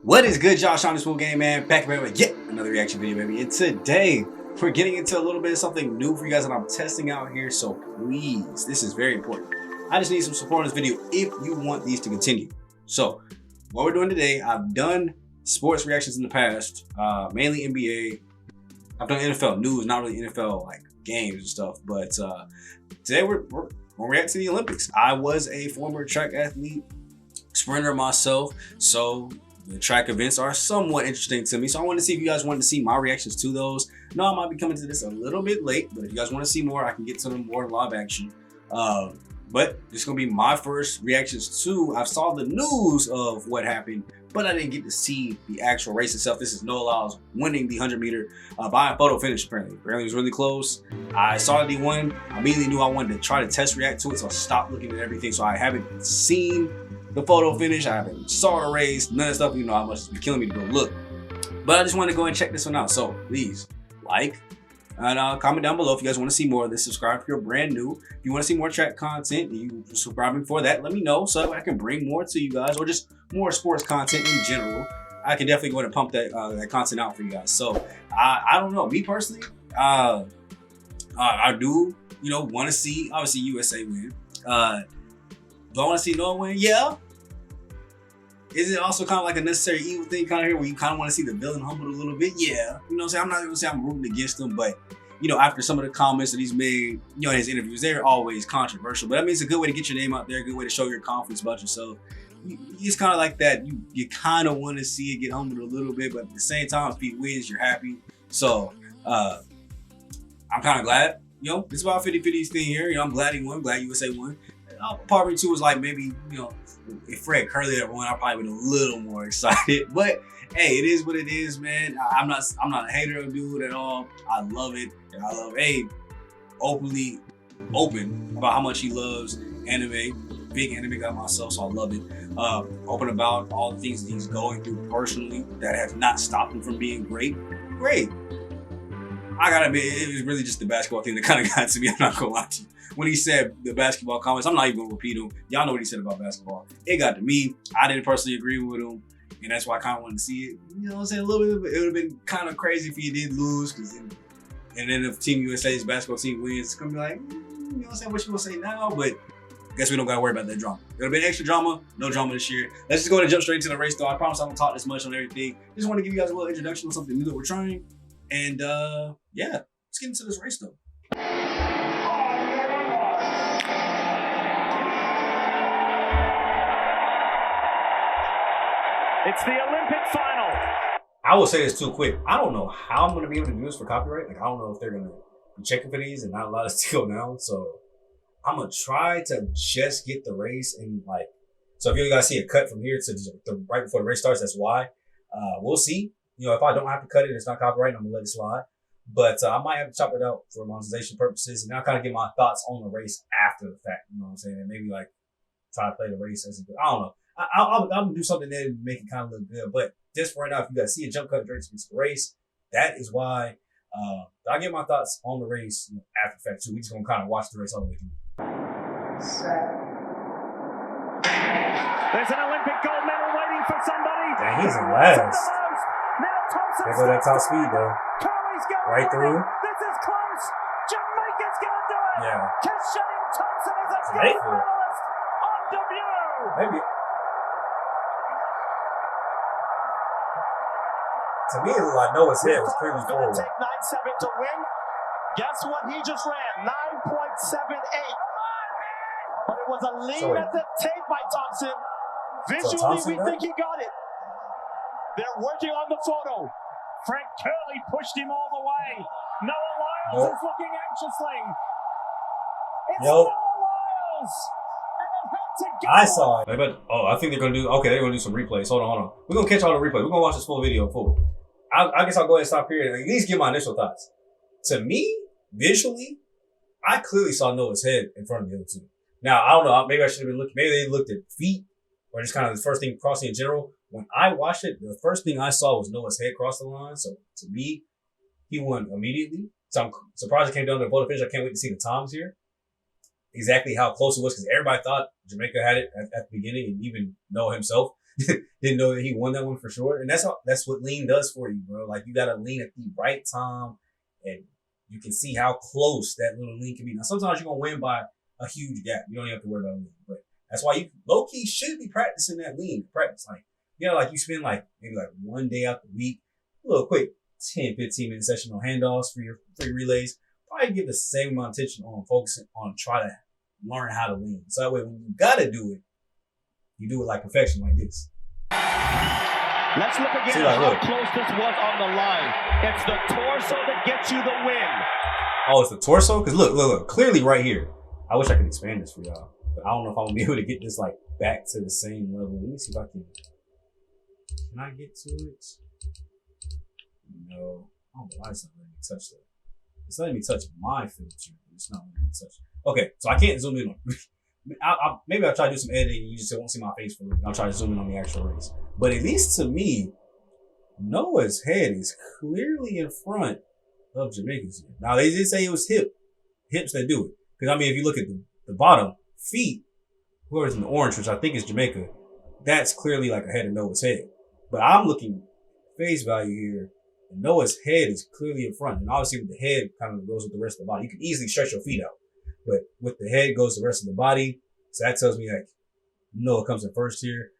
What is good, y'all? Sean this Full Game Man back with yet another reaction video, baby. And today we're getting into a little bit of something new for you guys that I'm testing out here. So please, this is very important. I just need some support on this video if you want these to continue. So what we're doing today, I've done sports reactions in the past, mainly NBA. I've done NFL news, not really NFL like games and stuff. But today we're going to react to the Olympics. I was a former track athlete, sprinter myself, so the track events are somewhat interesting to me. So I want to see if you guys want to see my reactions to those. No, I might be coming to this a little bit late, but if you guys want to see more, I can get to them more in live action. But it's going to be my first reactions to, I saw the news of what happened, but I didn't get to see the actual race itself. This is Lyles winning the 100-meter by a photo finish, apparently. Apparently it was really close. I saw that he won. I immediately knew I wanted to try to test react to it, so I stopped looking at everything. So I haven't seen the photo finish, I haven't saw the race, none of the stuff, you know how much it's been killing me to go look. But I just want to go and check this one out. So please like and comment down below if you guys want to see more of this. Subscribe if you're brand new. If you want to see more track content, you subscribing for that, let me know so I can bring more to you guys, or just more sports content in general. I can definitely go ahead and pump that that content out for you guys. So I don't know, me personally, I do, you know, want to see obviously USA win. Do I want to see Noah win? Yeah. Is it also kind of like a necessary evil thing kind of here where you kind of want to see the villain humbled a little bit? Yeah. You know what I'm saying? I'm not going to say I'm rooting against him, but, you know, after some of the comments that he's made, you know, in his interviews, they're always controversial. But I mean, it's a good way to get your name out there, a good way to show your confidence about yourself. It's kind of like that. You kind of want to see it get humbled a little bit, but at the same time, if he wins, you're happy. So I'm kind of glad. You know, it's about 50-50 thing here. You know, I'm glad he won. I'm glad USA won. Part of me too was like, maybe, you know, if Fred Curly had won, I'd probably been a little more excited. But hey, it is what it is, man. I'm not a hater of dude at all. I love it. And I love open about how much he loves anime. Big anime guy myself, so I love it. Open about all the things that he's going through personally that has not stopped him from being great. Great. I gotta admit, it was really just the basketball thing that kind of got to me. I'm not gonna lie to you. When he said the basketball comments, I'm not even gonna repeat them. Y'all know what he said about basketball. It got to me. I didn't personally agree with him, and that's why I kind of wanted to see it. You know what I'm saying? A little bit. It would have been kind of crazy if he did lose, and then if Team USA's basketball team wins, it's gonna be like, you know what I'm saying? What you gonna say now? But I guess we don't gotta worry about that drama. There'll be extra drama, no drama this year. Let's just go ahead and jump straight into the race, though. I promise I don't talk this much on everything. Just want to give you guys a little introduction on something new that we're trying, and yeah, let's get into this race, though. It's the Olympic final. I will say this too quick. I don't know how I'm going to be able to do this for copyright. Like, I don't know if they're going to be checking for these and not allow us to go down. So I'm going to try to just get the race and like, so if you guys see a cut from here to right before the race starts, that's why. We'll see. You know, if I don't have to cut it, it's not copyright, I'm going to let it slide. But I might have to chop it out for monetization purposes, and I'll kind of get my thoughts on the race after the fact. You know what I'm saying? And maybe like try to play the race as a good, I don't know. I'm gonna do something there to make it kind of look good. But just for right now, if you guys see a jump cut during the race, that is why. I'll get my thoughts on the race, you know, after the fact too. We just gonna kind of watch the race all the way through. There's an Olympic gold medal waiting for somebody. Dang, he's in last. Now Thompson. There go that top speed though. Curry's going right through. This is close. Jamaica's gonna do it. Yeah. Keshane Thompson is a gold Jamaica. medalist on debut. Maybe. To me, it looked like Noah's head was clearly forward. Take 9.7 to win. Guess what he just ran? 9.78. But it was a lean at the tape by Thompson. Visually, we think he got it. They're working on the photo. Frank Curley pushed him all the way. Noah Lyles is looking anxiously. It's Noah Lyles. I saw it. But, I think they're gonna do. Okay, they're gonna do some replays. Hold on. We're gonna catch all the replays. We're gonna watch this full video in full. I guess I'll go ahead and stop here and at least give my initial thoughts. To me, visually, I clearly saw Noah's head in front of the other two. Now I don't know. Maybe I should have been looking. Maybe they looked at feet or just kind of the first thing crossing in general. When I watched it, the first thing I saw was Noah's head cross the line. So to me, he won immediately. So I'm surprised it came down to the photo finish. I can't wait to see the times here. Exactly how close it was, because everybody thought Jamaica had it at the beginning, and even Noah himself. didn't know that he won that one for sure. And that's what lean does for you, bro. Like, you got to lean at the right time, and you can see how close that little lean can be. Now, sometimes you're going to win by a huge gap. You don't even have to worry about lean. But that's why you low-key should be practicing that lean. Practice, like, like you spend like maybe like one day out the week, a little quick 10, 15 minute session on handoffs for your relays. Probably give the same amount of attention on focusing on try to learn how to lean. So that way, when you got to do it, you do it like perfection, like this. Let's look again at how close this was on the line. It's the torso that gets you the win. Oh, it's the torso? Because look, clearly right here. I wish I could expand this for y'all, but I don't know if I'm gonna be able to get this like back to the same level. Let me see if I can. Can I get to it? No. I don't know why it's not letting me touch that. It's letting me touch my filter, but it's not letting me touch it. Okay, so I can't zoom in on maybe I'll try to do some editing and you just won't see my face for a little bit. I'll try to zoom in on the actual race. But at least to me, Noah's head is clearly in front of Jamaica's head. Now, they did say it was hips that do it. Because, I mean, if you look at the bottom, feet, whoever's in the orange, which I think is Jamaica, that's clearly like ahead of Noah's head. But I'm looking face value here, and Noah's head is clearly in front. And obviously with the head kind of goes with the rest of the body. You can easily stretch your feet out. But with the head goes the rest of the body. So that tells me like Noah comes in first here.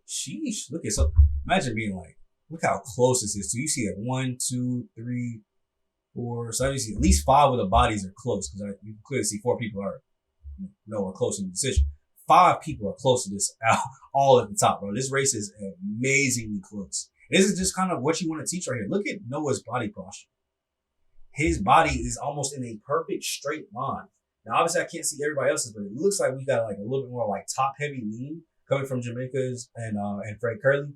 Sheesh, look at something. Imagine being like, look how close this is. So you see that 1, 2, 3, 4. So you see at least 5 of the bodies are close because you can clearly see 4 people are close in the decision. 5 people are close to this all at the top, bro. This race is amazingly close. This is just kind of what you want to teach right here. Look at Noah's body posture. His body is almost in a perfect straight line. Now, obviously, I can't see everybody else's, but it looks like we got like a little bit more like top heavy lean coming from Jamaica's and Fred Curley.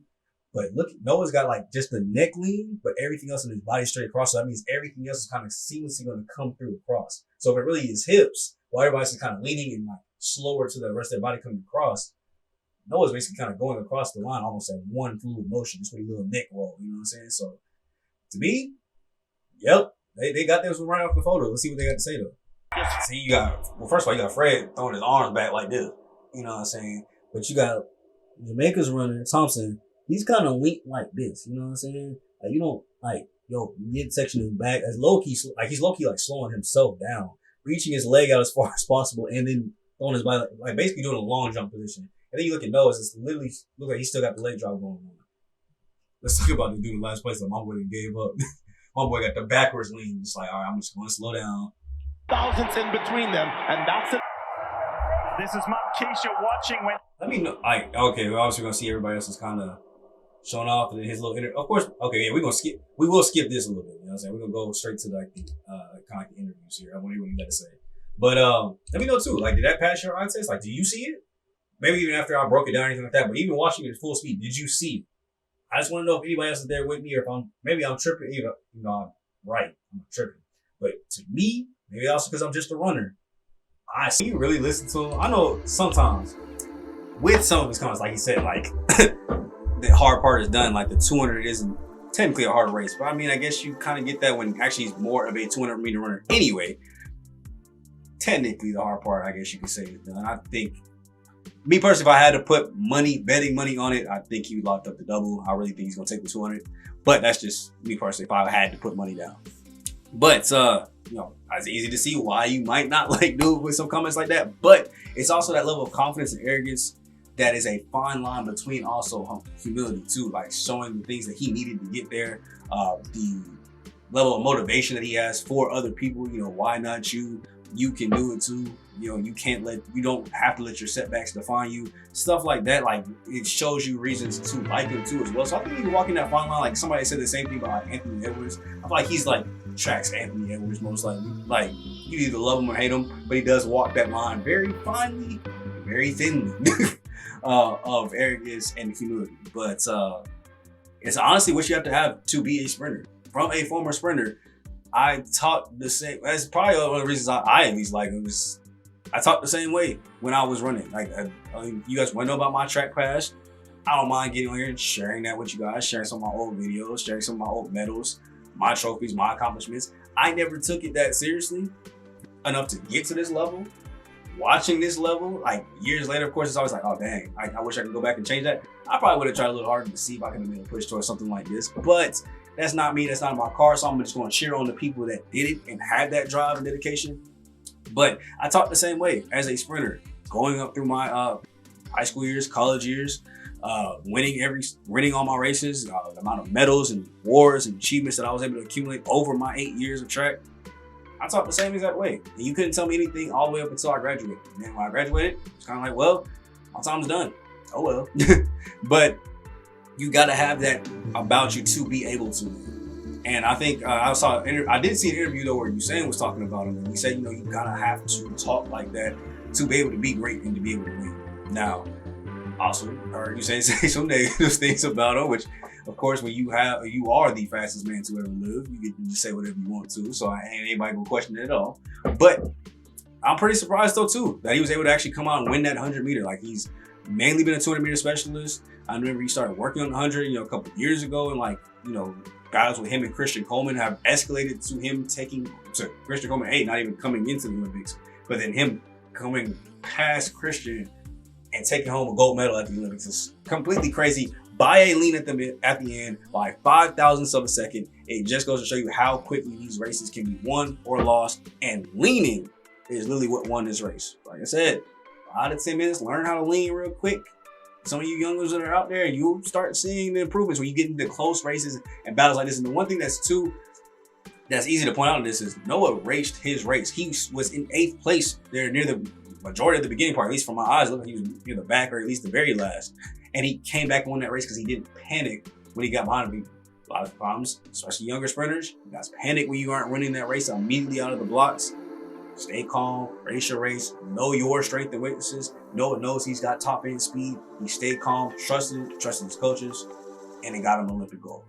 But look, Noah's got like just the neck lean, but everything else in his body straight across. So that means everything else is kind of seamlessly going to come through across. So if it really is hips, while everybody's kind of leaning and like slower to the rest of their body coming across, Noah's basically kind of going across the line almost at one fluid motion, just with a little neck roll. You know what I'm saying? So to me, yep, they got this one right off the photo. Let's see what they got to say though. See, first of all, you got Fred throwing his arms back like this. You know what I'm saying? But you got Jamaica's runner, Thompson. He's kind of weak like this. You know what I'm saying? Like, you don't like, midsection is back as low key, like he's low key like slowing himself down, reaching his leg out as far as possible, and then throwing his body like basically doing a long jump position. And then you look at Noah's, it's literally look like he's still got the leg drop going on. Let's talk about the dude in the last place. Like, my boy gave up. My boy got the backwards lean. Just like, all right, I'm just going to slow down. Thousands in between them, and that's it. This is Keisha watching when. Let me know. Okay, we're obviously going to see everybody else is kind of showing off and his little of course, okay, yeah, we will skip this a little bit. You know what I'm saying? We're going to go straight to like the kind of like the interviews here. I want to hear what you got to say. But let me know too. Like, did that pass your eye test? Like, do you see it? Maybe even after I broke it down or anything like that. But even watching it at full speed, did you see it? I just want to know if anybody else is there with me or if I'm tripping. Either, I'm right. I'm tripping. But to me, maybe also because I'm just a runner, I see you really listen to him. I know sometimes with some of his comments, like he said, like the hard part is done. Like the 200 isn't technically a hard race, but I mean, I guess you kind of get that when actually he's more of a 200 meter runner anyway. Technically, the hard part, I guess you could say, is done. I think, me personally, if I had to put betting money on it, I think he locked up the double. I really think he's gonna take the 200, but that's just me personally. If I had to put money down, but it's easy to see why you might not like dude with some comments like that. But it's also that level of confidence and arrogance that is a fine line between also humility too, like showing the things that he needed to get there, the level of motivation that he has for other people. Why not you? You can do it too. You don't have to let your setbacks define you. Stuff like that, like it shows you reasons to like him too as well. So I think you can walk in that fine line. Like somebody said the same thing about Anthony Edwards. I feel like he's like tracks Anthony Edwards most likely. Like you either love him or hate him, but he does walk that line very finely, very thinly of arrogance and humility. But it's honestly what you have to be a sprinter. From a former sprinter, I talk the same. That's probably one of the reasons I at least like him. I talk the same way when I was running. Like, you guys want to know about my track past? I don't mind getting on here and sharing that with you guys, sharing some of my old videos, sharing some of my old medals, my trophies, my accomplishments. I never took it that seriously enough to get to this level. watching this level, like years later, of course, it's always like, oh dang, I wish I could go back and change that. I probably would have tried a little harder to see if I could have made a push towards something like this. But that's not me, that's not my car, so I'm just gonna cheer on the people that did it and had that drive and dedication. But I talk the same way as a sprinter, going up through my high school years, college years, winning all my races, the amount of medals and awards and achievements that I was able to accumulate over my 8 years of track. I talk the same exact way. And you couldn't tell me anything all the way up until I graduated. And then when I graduated, it's kind of like, well, my time's done. Oh well. But you got to have that about you to be able to. And I think I did see an interview though where Usain was talking about him, and he said, you know, you gotta have to talk like that to be able to be great and to be able to win. Now, also heard Usain say some negative things about him, which of course when you are the fastest man to ever live, you get to just say whatever you want to. So ain't anybody gonna question it at all. But I'm pretty surprised though too that he was able to actually come out and win that 100 meter. Like, he's mainly been a 200 meter specialist. I remember he started working on the 100, you know, a couple of years ago, and like, you know, guys with him and Christian Coleman have escalated to him Christian Coleman, not even coming into the Olympics, but then him coming past Christian and taking home a gold medal at the Olympics is completely crazy by a lean at the end by 5,000ths of a second. It just goes to show you how quickly these races can be won or lost, and leaning is literally what won this race. Like I said, 5 to 10 minutes, learn how to lean real quick. Some of you youngers that are out there, you'll start seeing the improvements when you get into close races and battles like this. And the one thing that's easy to point out in this is Noah raced his race. He was in 8th place there near the majority of the beginning part, at least from my eyes. Look like he was near the back, or at least the very last. And he came back and won that race because he didn't panic when he got behind him. A lot of problems, especially younger sprinters. You guys panic when you aren't winning that race immediately out of the blocks. Stay calm, race your race, know your strength and weaknesses. Noah knows he's got top end speed. He stayed calm, trusted his coaches, and it got him an Olympic gold.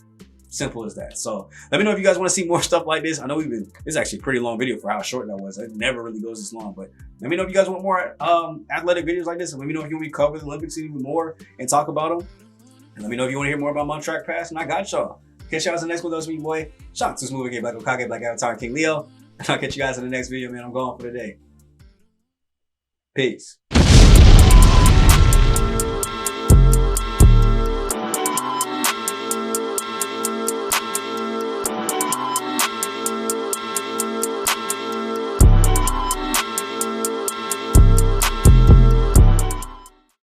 Simple as that. So let me know if you guys want to see more stuff like this. I know this is actually a pretty long video for how short that was. It never really goes this long, but let me know if you guys want more athletic videos like this, and let me know if you want me to cover the Olympics even more and talk about them. And let me know if you want to hear more about my track pass, and I got y'all. Catch y'all in the next one. That was me, boy. Shout out to Smooth Again, Black Okage, Black Avatar, King Leo. And I'll catch you guys in the next video, man. I'm going for the day. Peace.